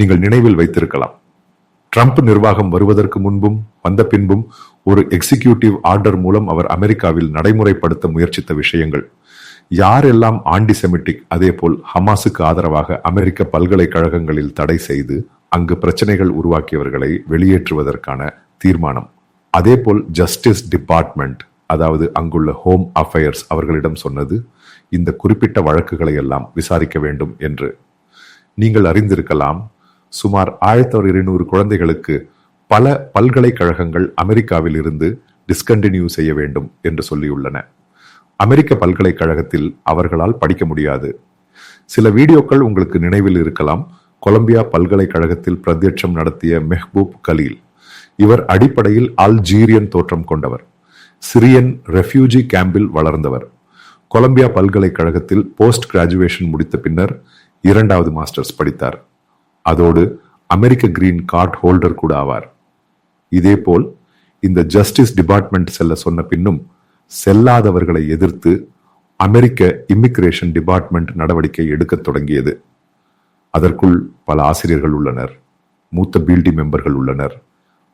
நீங்கள் நினைவில் வைத்திருக்கலாம். ட்ரம்ப் நிர்வாகம் வருவதற்கு முன்பும் வந்த பின்பும் ஒரு எக்ஸிகியூட்டிவ் ஆர்டர் மூலம் அவர் அமெரிக்காவில் நடைமுறைப்படுத்த முயற்சித்த விஷயங்கள். யாரெல்லாம் ஆன்டிசெமிட்டிக், அதே போல் ஹமாஸுக்கு ஆதரவாக அமெரிக்க பல்கலைக்கழகங்களில் தடை செய்து அங்கு பிரச்சனைகள் உருவாக்கியவர்களை வெளியேற்றுவதற்கான தீர்மானம். அதே போல் ஜஸ்டிஸ் டிபார்ட்மெண்ட், அதாவது அங்குள்ள ஹோம் அஃபேர்ஸ் அவர்களிடம் சொன்னது இந்த குறிப்பிட்ட வழக்குகளை எல்லாம் விசாரிக்க வேண்டும் என்று. நீங்கள் அறிந்திருக்கலாம், சுமார் 1200 குழந்தைகளுக்கு பல பல்கலைக்கழகங்கள் அமெரிக்காவில் இருந்து டிஸ்கண்டினியூ செய்ய வேண்டும் என்று சொல்லியுள்ளன. அமெரிக்க பல்கலைக்கழகத்தில் அவர்களால் படிக்க முடியாது. சில வீடியோக்கள் உங்களுக்கு நினைவில் இருக்கலாம். கொலம்பியா பல்கலைக்கழகத்தில் பிரத்யட்சம் நடத்திய மெஹ்பூப் கலீல். இவர் அடிப்படையில் அல்ஜீரியன் தோற்றம் கொண்டவர். சிரியன் ரெஃப்யூஜி கேம்பில் வளர்ந்தவர். கொலம்பியா பல்கலைக்கழகத்தில் போஸ்ட் கிராஜுவேஷன் முடித்த பின்னர் 2வது மாஸ்டர்ஸ் படித்தார். அதோடு அமெரிக்க கிரீன் கார்டு ஹோல்டர் கூட ஆவார். இதேபோல் இந்த ஜஸ்டிஸ் டிபார்ட்மெண்ட் செல்ல சொன்ன பின்னும் செல்லாதவர்களை எதிர்த்து அமெரிக்க இமிகிரேஷன் டிபார்ட்மெண்ட் நடவடிக்கை எடுக்க தொடங்கியது. அதற்குள் பல ஆசிரியர்கள் உள்ளனர், மூத்த பீல்டி மெம்பர்கள் உள்ளனர்,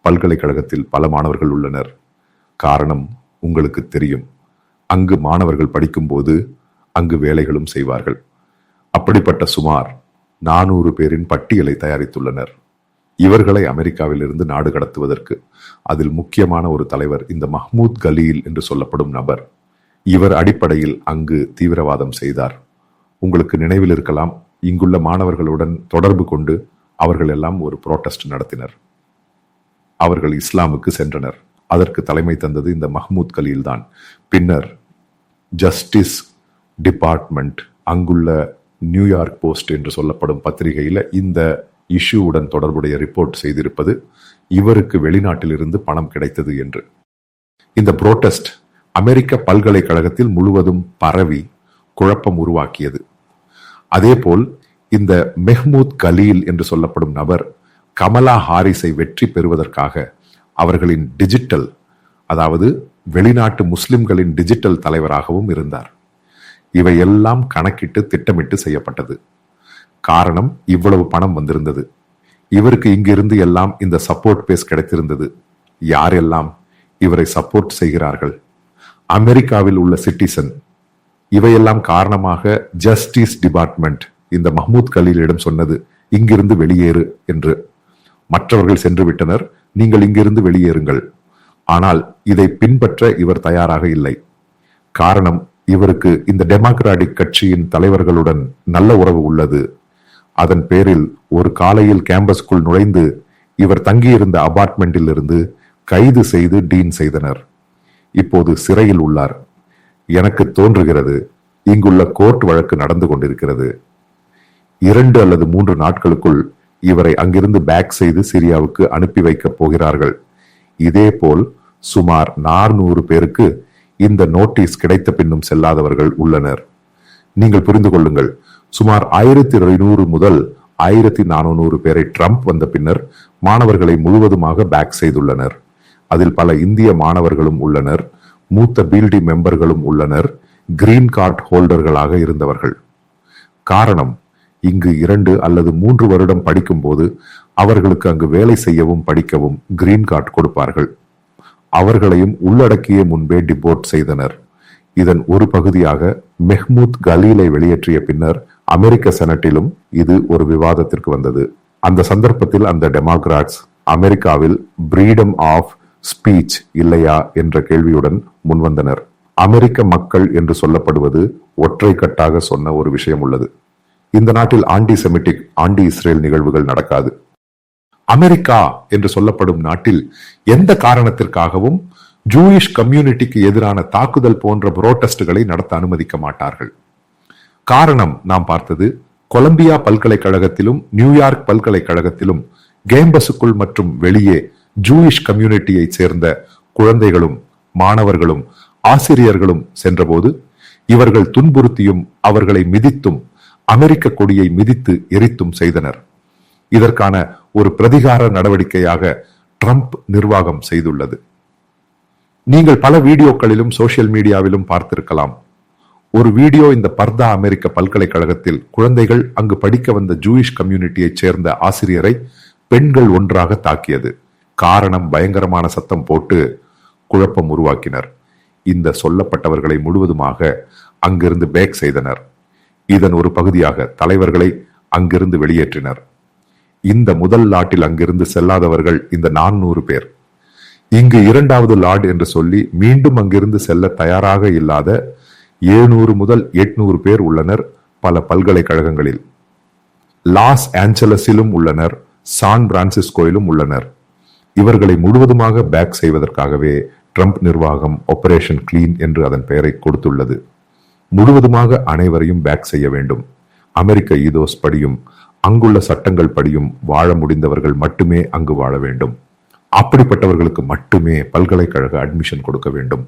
பல்கலைக்கழகத்தில் பல மாணவர்கள் உள்ளனர். காரணம் உங்களுக்கு தெரியும், அங்கு மாணவர்கள் படிக்கும்போது அங்கு வேலைகளும் செய்வார்கள். அப்படிப்பட்ட சுமார் 400 பேரின் பட்டியலை தயாரித்துள்ளனர். இவர்களை அமெரிக்காவில் இருந்து நாடு கடத்துவதற்கு. அதில் முக்கியமான ஒரு தலைவர் இந்த மஹ்மூத் கலீல் என்று சொல்லப்படும் நபர். இவர் அடிப்படையில் அங்கு தீவிரவாதம் செய்தார். உங்களுக்கு நினைவில் இருக்கலாம், இங்குள்ள மாணவர்களுடன் தொடர்பு கொண்டு அவர்கள் எல்லாம் ஒரு புரோட்டஸ்ட் நடத்தினர். அவர்கள் இஸ்லாமுக்கு சென்றனர். அதற்கு தலைமை தந்தது இந்த மஹ்மூத் கலீல் தான். பின்னர் ஜஸ்டிஸ் டிபார்ட்மெண்ட் அங்குள்ள நியூயார்க் போஸ்ட் என்று சொல்லப்படும் பத்திரிகையில இந்த இஷ்யூவுடன் தொடர்புடைய ரிப்போர்ட் செய்திருப்பது இவருக்கு வெளிநாட்டிலிருந்து பணம் கிடைத்தது என்று. இந்த புரோட்டஸ்ட் அமெரிக்க பல்கலைக்கழகத்தில் முழுவதும் பரவி குழப்பம் உருவாக்கியது. அதேபோல் இந்த மெஹ்மூத் கலீல் என்று சொல்லப்படும் நபர் கமலா ஹாரிஸை வெற்றி பெறுவதற்காக அவர்களின் டிஜிட்டல், அதாவது வெளிநாட்டு முஸ்லிம்களின் டிஜிட்டல் தலைவராகவும் இருந்தார். இவையெல்லாம் கணக்கிட்டு திட்டமிட்டு செய்யப்பட்டது. காரணம், இவ்வளவு பணம் வந்திருந்தது. இவருக்கு இங்கிருந்து எல்லாம் இந்த சப்போர்ட் பேஸ் கிடைத்திருந்தது. யாரெல்லாம் இவரை சப்போர்ட் செய்கிறார்கள்? அமெரிக்காவில் உள்ள சிட்டிசன். இவையெல்லாம் காரணமாக ஜஸ்டிஸ் டிபார்ட்மெண்ட் இந்த மஹ்மூத் கலீலிடம் சொன்னது, இங்கிருந்து வெளியேறு என்று. மற்றவர்கள் சென்று விட்டனர், நீங்கள் இங்கிருந்து வெளியேறுங்கள். ஆனால் இதை பின்பற்ற இவர் தயாராக இல்லை. காரணம், இவருக்கு இந்த டெமோக்ராட்டிக் கட்சியின் தலைவர்களுடன் நல்ல உறவு உள்ளது. அதன் பேரில் ஒரு காலையில் கேம்பஸ்குள் நுழைந்து இவர் தங்கியிருந்த அபார்ட்மெண்டில் இருந்து கைது செய்து டீன் செய்தனர். இப்போது சிறையில் உள்ளார். எனக்கு தோன்றுகிறது இங்குள்ள கோர்ட் வழக்கு நடந்து கொண்டிருக்கிறது. 2 அல்லது 3 நாட்களுக்குள் இவரை அங்கிருந்து பேக் செய்து சிரியாவுக்கு அனுப்பி வைக்கப் போகிறார்கள். இதேபோல் சுமார் 400 பேருக்கு இந்த நோட்டீஸ் கிடைத்த பின்னும் செல்லாதவர்கள் உள்ளனர். நீங்கள் புரிந்து கொள்ளுங்கள், சுமார் 1200 முதல் 1400 பேரை ட்ரம்ப் வந்த பின்னர் மாணவர்களை முழுவதுமாக பேக் செய்துள்ளனர். அதில் பல இந்திய மாணவர்களும் உள்ளனர், மூத்த பீல்டி மெம்பர்களும் உள்ளனர், கிரீன் கார்டு ஹோல்டர்களாக இருந்தவர்கள். காரணம், இங்கு 2 அல்லது 3 வருடம் படிக்கும் போது அவர்களுக்கு அங்கு வேலை செய்யவும் படிக்கவும் கிரீன் கார்டு கொடுப்பார்கள். அவர்களையும் உள்ளடக்கிய முன்பே டிபோர்ட் செய்தனர். இதன் ஒரு பகுதியாக மெஹ்மூத் கலீலை வெளியேற்றிய பின்னர் அமெரிக்க செனட்டிலும் இது ஒரு விவாதத்திற்கு வந்தது. அந்த சந்தர்ப்பத்தில் அந்த டெமோக்ராட்ஸ் அமெரிக்காவில் ஃப்ரீடம் ஆஃப் ஸ்பீச் இல்லையா என்ற கேள்வியுடன் முன்வந்தனர். அமெரிக்க மக்கள் என்று சொல்லப்படுவது ஒற்றை கட்டாக சொன்ன ஒரு விஷயம் உள்ளது. இந்த நாட்டில் ஆன்டிசெமிட்டிக், ஆன்டி இஸ்ரேல் நிகழ்வுகள் நடக்காது. அமெரிக்கா என்று சொல்லப்படும் நாட்டில் எந்த காரணத்திற்காகவும் ஜூயிஷ் கம்யூனிட்டிக்கு எதிரான தாக்குதல் போன்ற புரோட்டஸ்டுகளை நடத்த அனுமதிக்க மாட்டார்கள். காரணம், நாம் பார்த்தது, கொலம்பியா பல்கலைக்கழகத்திலும் நியூயார்க் பல்கலைக்கழகத்திலும் கேம்பஸுக்குள் மற்றும் வெளியே ஜூயிஷ் கம்யூனிட்டியை சேர்ந்த குழந்தைகளும் மாணவர்களும் ஆசிரியர்களும் சென்றபோது இவர்கள் துன்புறுத்தியும் அவர்களை மிதித்தும் அமெரிக்க கொடியை மிதித்து எரித்தும் செய்தனர். இதற்கான ஒரு பிரதிகார நடவடிக்கையாக ட்ரம்ப் நிர்வாகம் செய்துள்ளது. நீங்கள் பல வீடியோக்களிலும் சோசியல் மீடியாவிலும் பார்த்திருக்கலாம். ஒரு வீடியோ இந்த பர்தா அமெரிக்க பல்கலைக்கழகத்தில் குழந்தைகள் அங்கு படிக்க வந்த ஜூயிஷ் கம்யூனிட்டியைச் சேர்ந்த ஆசிரியரை பெண்கள் ஒன்றாக தாக்கியது. காரணம், பயங்கரமான சத்தம் போட்டு குழப்பம் உருவாக்கினர். இந்த சொல்லப்பட்டவர்களை முழுவதுமாக அங்கிருந்து பேக் செய்தனர். இதன் ஒரு பகுதியாக தலைவர்களை அங்கிருந்து வெளியேற்றினர். இந்த முதல் லாட்டில் அங்கிருந்து செல்லாதவர்கள் இந்த 400 பேர். இங்கு இரண்டாவது லார்ட் என்று சொல்லி மீண்டும் அங்கிருந்து செல்ல தயாராக இல்லாத 700 முதல் 800 பேர் உள்ளனர் பல பல்கலைக்கழகங்களில். லாஸ் ஏஞ்சலஸிலும் உள்ளனர், சான் பிரான்சிஸ்கோயிலும் உள்ளனர். இவர்களை முழுவதுமாக பேக் செய்வதற்காகவே ட்ரம்ப் நிர்வாகம் ஆபரேஷன் கிளீன் என்று அதன் பெயரை கொடுத்துள்ளது. முழுவதுமாக அனைவரையும் பேக் செய்ய வேண்டும். அமெரிக்க ஈதோஸ் படியும் அங்குள்ள சட்டங்கள் படியும் வாழ முடிந்தவர்கள் மட்டுமே அங்கு வாழ வேண்டும். அப்படிப்பட்டவர்களுக்கு மட்டுமே பல்கலைக்கழக அட்மிஷன் கொடுக்க வேண்டும்.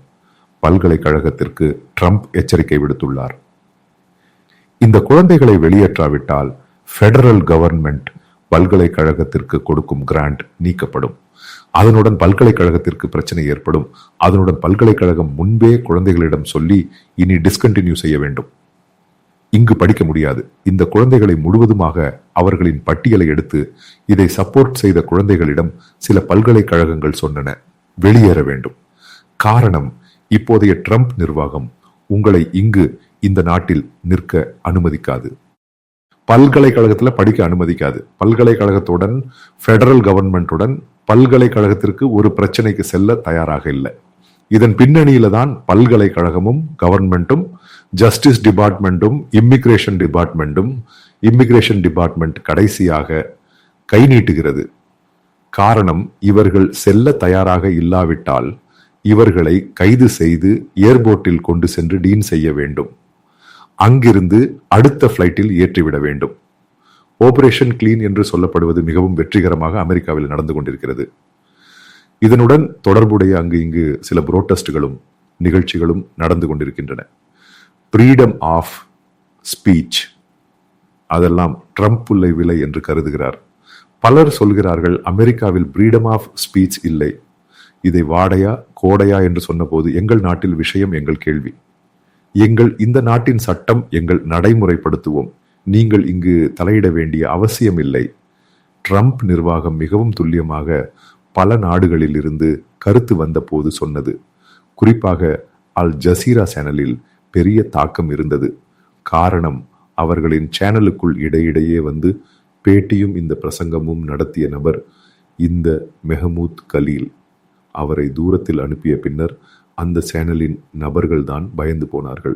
பல்கலைக்கழகத்திற்கு ட்ரம்ப் எச்சரிக்கை விடுத்துள்ளார். இந்த குழந்தைகளை வெளியேற்றாவிட்டால் பெடரல் கவர்மெண்ட் பல்கலைக்கழகத்திற்கு கொடுக்கும் கிராண்ட் நீக்கப்படும். அதனுடன் பல்கலைக்கழகத்திற்கு பிரச்சனை ஏற்படும். அதனுடன் பல்கலைக்கழகம் முன்பே குழந்தைகளிடம் சொல்லி இனி டிஸ்கண்டினியூ செய்ய வேண்டும். இங்கு படிக்க முடியாது. இந்த குழந்தைகளை முழுவதுமாக அவர்களின் பட்டியலை எடுத்து இதை சப்போர்ட் செய்த குழந்தைகளிடம் சில பல்கலைக்கழகங்கள் சொன்னன, வெளியேற வேண்டும். காரணம், இப்போதைய ட்ரம்ப் நிர்வாகம் உங்களை இங்கு இந்த நாட்டில் நிற்க அனுமதிக்காது. பல்கலைக்கழகத்தில் படிக்க அனுமதிக்காது. பல்கலைக்கழகத்துடன் பெடரல் கவர்மெண்ட்டுடன் பல்கலைக்கழகத்திற்கு ஒரு பிரச்சனைக்கு செல்ல தயாராக இல்லை. இதன் பின்னணியில தான் பல்கலைக்கழகமும் கவர்மெண்ட்டும் ஜஸ்டிஸ் டிபார்ட்மெண்ட்டும் இமிகிரேஷன் டிபார்ட்மெண்ட் கடைசியாக கை நீட்டுகிறது. காரணம், இவர்கள் செல்ல தயாராக இல்லாவிட்டால் இவர்களை கைது செய்து ஏர்போர்ட்டில் கொண்டு சென்று டீன் செய்ய வேண்டும். அங்கிருந்து அடுத்த பிளைட்டில் ஏற்றிவிட வேண்டும். ஆபரேஷன் கிளீன் என்று சொல்லப்படுவது மிகவும் வெற்றிகரமாக அமெரிக்காவில் நடந்து கொண்டிருக்கிறது. இதனுடன் தொடர்புடைய அங்கு இங்கு சில புரோட்டஸ்டுகளும் நிகழ்ச்சிகளும் நடந்து கொண்டிருக்கின்றன. ஃப்ரீடம் ஆஃப் ஸ்பீச், அதெல்லாம் ட்ரம்ப் புல்லை விலை என்று கருதுகிறார். பலர் சொல்கிறார்கள் அமெரிக்காவில் ஃப்ரீடம் ஆஃப் ஸ்பீச் இல்லை. இதை வாடையா கோடையா என்று சொன்னபோது எங்கள் நாட்டில் விஷயம் எங்கள் கேள்வி, எங்கள் இந்த நாட்டின் சட்டம் எங்கள் நடைமுறைப்படுத்துவோம், நீங்கள் இங்கு தலையிட வேண்டிய அவசியம் இல்லை. ட்ரம்ப் நிர்வாகம் மிகவும் துல்லியமாக பல நாடுகளில் இருந்து கருத்து வந்த போது சொன்னது. குறிப்பாக அல் ஜசீரா சேனலில் பெரிய தாக்கம் இருந்தது. காரணம், அவர்களின் சேனலுக்குள் இடையிடையே வந்து பேட்டியும் இந்த பிரசங்கமும் நடத்திய நபர் இந்த மெஹமூத் கலீல். அவரை தூரத்தில் அனுப்பிய பின்னர் அந்த சேனலின் நபர்கள்தான் பயந்து போனார்கள்.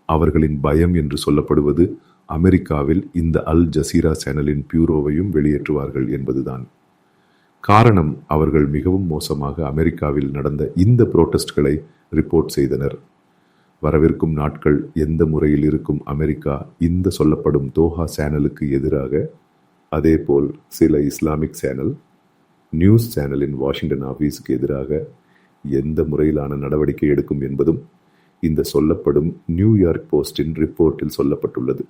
அவர்களின் பயம் என்று சொல்லப்படுவது அமெரிக்காவில் இந்த அல் ஜசீரா சேனலின் பியூரோவையும் வெளியேற்றுவார்கள் என்பதுதான். காரணம், அவர்கள் மிகவும் மோசமாக அமெரிக்காவில் நடந்த இந்த புரோட்டஸ்ட்களை ரிப்போர்ட் செய்தனர். வரவிருக்கும் நாட்கள் எந்த முறையில் இருக்கும் அமெரிக்கா இந்த சொல்லப்படும் தோஹா சேனலுக்கு எதிராக, அதேபோல் சில இஸ்லாமிக் சேனல், நியூஸ் சேனலின் வாஷிங்டன் ஆபீஸுக்கு எதிராக எந்த முறையிலான நடவடிக்கை எடுக்கும் என்பதும் இந்த சொல்லப்படும் நியூயார்க் போஸ்டின் ரிப்போர்ட்டில் சொல்லப்பட்டுள்ளது.